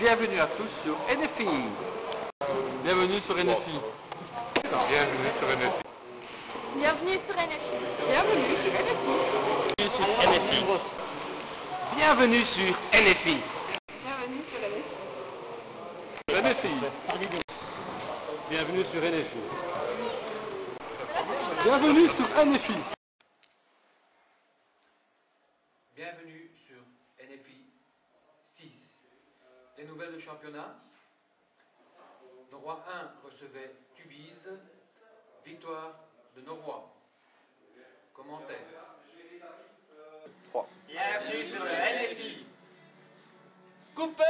Bienvenue à tous sur NFI. Bienvenue sur NFI. Bienvenue sur NFI. Bienvenue sur NFI. Bienvenue sur NFI. Bienvenue sur NFI. Bienvenue sur NFI. NFI. Bienvenue sur NFI. Bienvenue sur NFI. Bienvenue sur NFI 6. Les nouvelles de championnat. Norrois 1 recevait Tubize. Victoire de Norrois. Commentaire. 3. Bienvenue sur NFI. Coupé.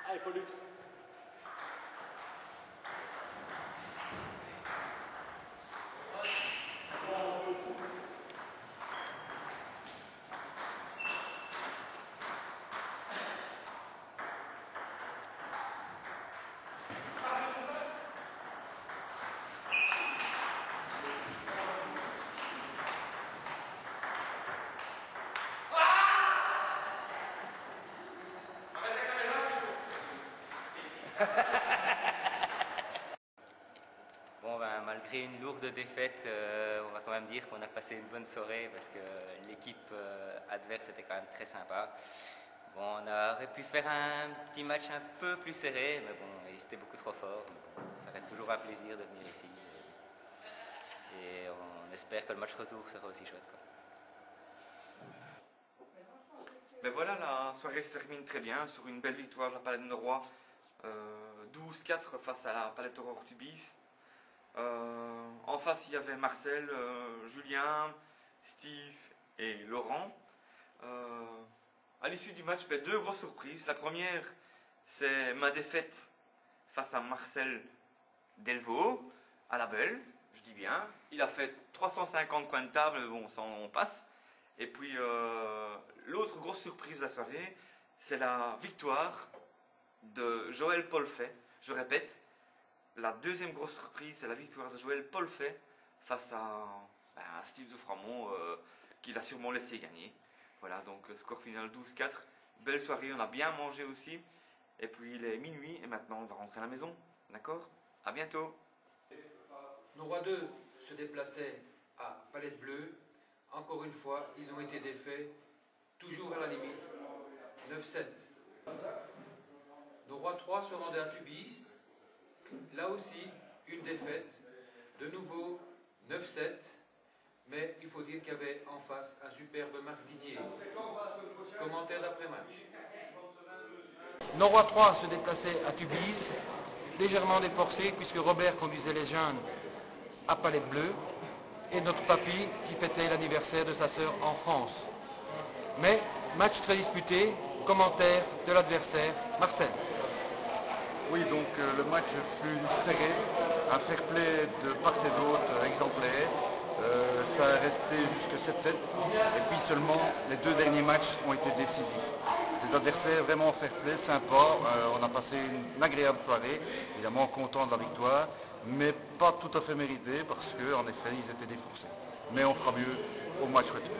Allez, Pollux. Bon, malgré une lourde défaite, on va quand même dire qu'on a passé une bonne soirée parce que l'équipe adverse était quand même très sympa. Bon, on aurait pu faire un petit match un peu plus serré, mais bon, ils étaient beaucoup trop forts. Bon, ça reste toujours un plaisir de venir ici. Et on espère que le match retour sera aussi chouette, quoi. Ben voilà, la soirée se termine très bien sur une belle victoire de la Palette Norrois. 12-4 face à la Palette Aurore Tubize. En face, il y avait Marcel, Julien, Steve et Laurent. À l'issue du match, deux grosses surprises. La première, c'est ma défaite face à Marcel Delvaux, à la Belle, je dis bien. Il a fait 350 coins de table, bon, ça on passe. Et puis, l'autre grosse surprise de la soirée, c'est la victoire de Joël Polfet. Je répète, la deuxième grosse surprise, c'est la victoire de Joël Polfet face à Steve Zoframont, qui l'a sûrement laissé gagner. Voilà, donc score final 12-4. Belle soirée, on a bien mangé aussi. Et puis il est minuit et maintenant on va rentrer à la maison. D'accord? À bientôt. Norrois 2 se déplaçait à Palette Bleue. Encore une fois, ils ont été défaits, toujours à la limite, 9-7. Norrois 3 se rendait à Tubize. Là aussi, une défaite. De nouveau, 9-7. Mais il faut dire qu'il y avait en face un superbe Marc Didier. Commentaire d'après-match. Norrois 3 se déplaçait à Tubize, légèrement déforcé puisque Robert conduisait les jeunes à Palette Bleue et notre papy qui fêtait l'anniversaire de sa sœur en France. Mais match très disputé, commentaire de l'adversaire Marcel. Oui, donc le match fut serré, un fair play de part et d'autre exemplaire. Ça est resté jusque 7-7 et puis seulement les deux derniers matchs ont été décisifs. Des adversaires vraiment fair play, sympas, on a passé une agréable soirée, évidemment content de la victoire mais pas tout à fait mérité parce qu'en effet, ils étaient défoncés. Mais on fera mieux au match retour.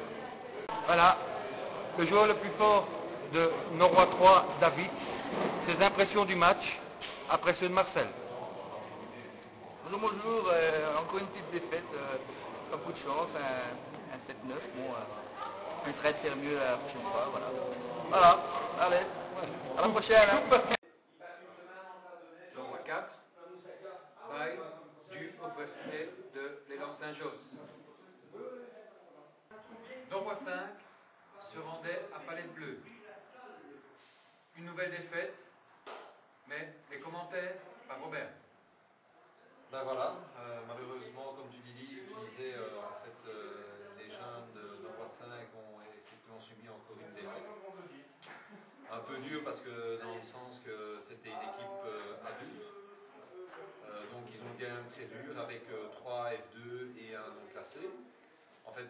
Voilà, le joueur le plus fort de Norrois 3, David, ses impressions du match après ceux de Marcel. Bonjour, encore une petite défaite, pas beaucoup de chance, un 7-9, bon, on essaierait de faire mieux la prochaine fois, voilà. Voilà, allez, à la prochaine. Hein. Norrois 4, bail dû au forfait de l'élan Saint-Josse. Norrois 5 se rendait à Palette Bleue. Une nouvelle défaite, mais les commentaires par Robert. Ben voilà, malheureusement, comme tu dis, utiliser en fait, les jeunes de Norrois 5 ont effectivement subi encore une défaite. Un peu dur parce que dans le sens que c'était une équipe adulte. Donc ils ont gagné très dur avec 3 F2 et un non classé. En fait,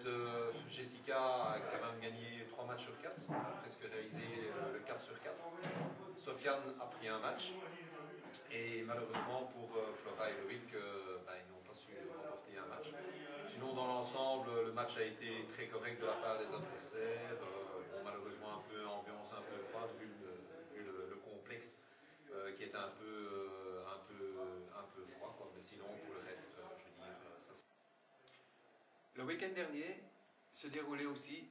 Jessica a quand même gagné 3 matchs sur 4, a presque réalisé le 4 sur 4. Sofiane a pris un match. Et malheureusement pour Flora et Loïc, ils n'ont pas su remporter un match. Sinon, dans l'ensemble, le match a été très correct de la part des adversaires. Malheureusement, ambiance un peu froide vu le complexe qui est un peu froid. Quoi. Mais sinon, pour le reste, je veux dire, ça c'est... Le week-end dernier se déroulait aussi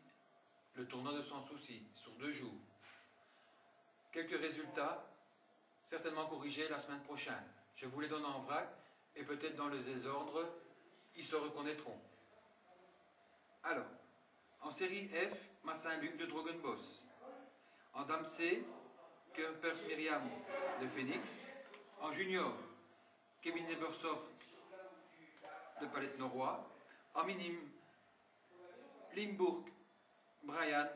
le tournoi de Sans Souci sur 2 jours. Quelques résultats certainement corrigés la semaine prochaine. Je vous les donne en vrac et peut-être dans le désordre, ils se reconnaîtront. Alors, en série F, Massin-Luc de Drogenbos. En dame C, Kerpers Myriam de Phoenix. En junior, Kevin Ebersor de Palette Norrois. En minime, Limbourg, Brian,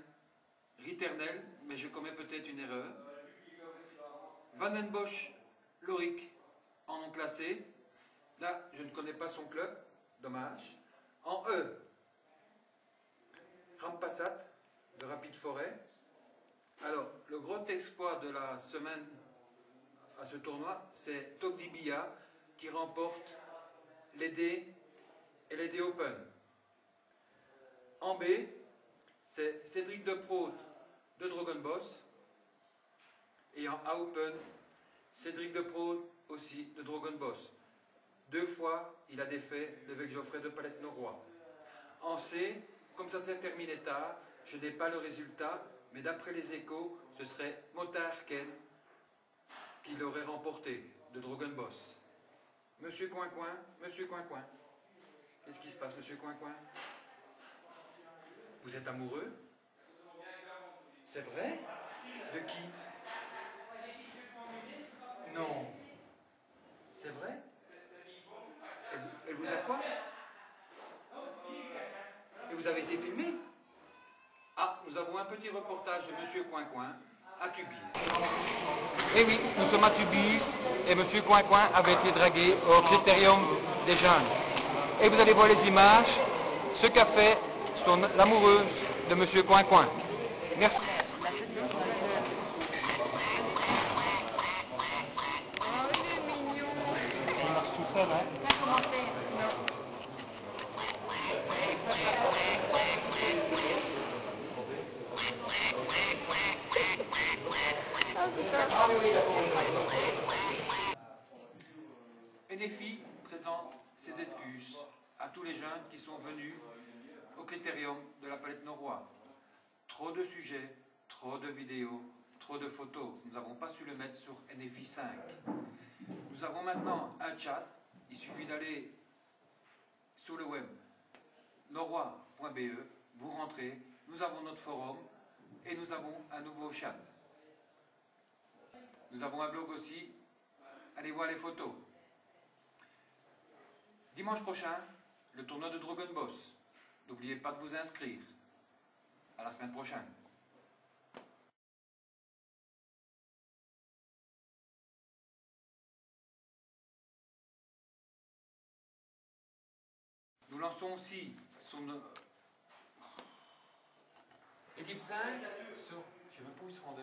Ritternel, mais je commets peut-être une erreur. Van den Bosch, Loric, en non classé. Là, je ne connais pas son club, dommage. En E, Rampassat, de Rapide Forêt. Alors, le gros exploit de la semaine à ce tournoi, c'est Togdibia qui remporte les D et les D Open. En B, c'est Cédric Deproot de Drogenbos. Et en A Open, Cédric Deproot aussi de Drogenbos. 2 fois, il a défait l'évêque Geoffrey de Palette Norrois. En C, comme ça s'est terminé tard, je n'ai pas le résultat, mais d'après les échos, ce serait Motard Ken qui l'aurait remporté de Drogenbos. Monsieur Coin-Coin, Monsieur Coin-Coin. Qu'est-ce qui se passe, Monsieur Coin-Coin? Vous êtes amoureux? C'est vrai? De qui? Non. C'est vrai? Elle vous a quoi? Et vous avez été filmé? Ah, nous avons un petit reportage de Monsieur Coin-Coin à Tubize. Eh oui, nous sommes à Tubize et Monsieur Coin-Coin avait été dragué au Critérium des jeunes. Et vous allez voir les images, ce qu'a fait l'amoureuse de Monsieur Coin-Coin. Merci. NFI présente ses excuses à tous les jeunes qui sont venus au Critérium de la Palette Norrois. Trop de sujets, trop de vidéos, trop de photos. Nous n'avons pas su le mettre sur NFI 5. Nous avons maintenant un chat. Il suffit d'aller sur le web norrois.be, vous rentrez, nous avons notre forum et nous avons un nouveau chat. Nous avons un blog aussi, allez voir les photos. Dimanche prochain, le tournoi de Drogenbos. N'oubliez pas de vous inscrire. À la semaine prochaine. Nous lançons aussi son... Équipe 5 sur... Je ne sais même pas où ils se rendaient.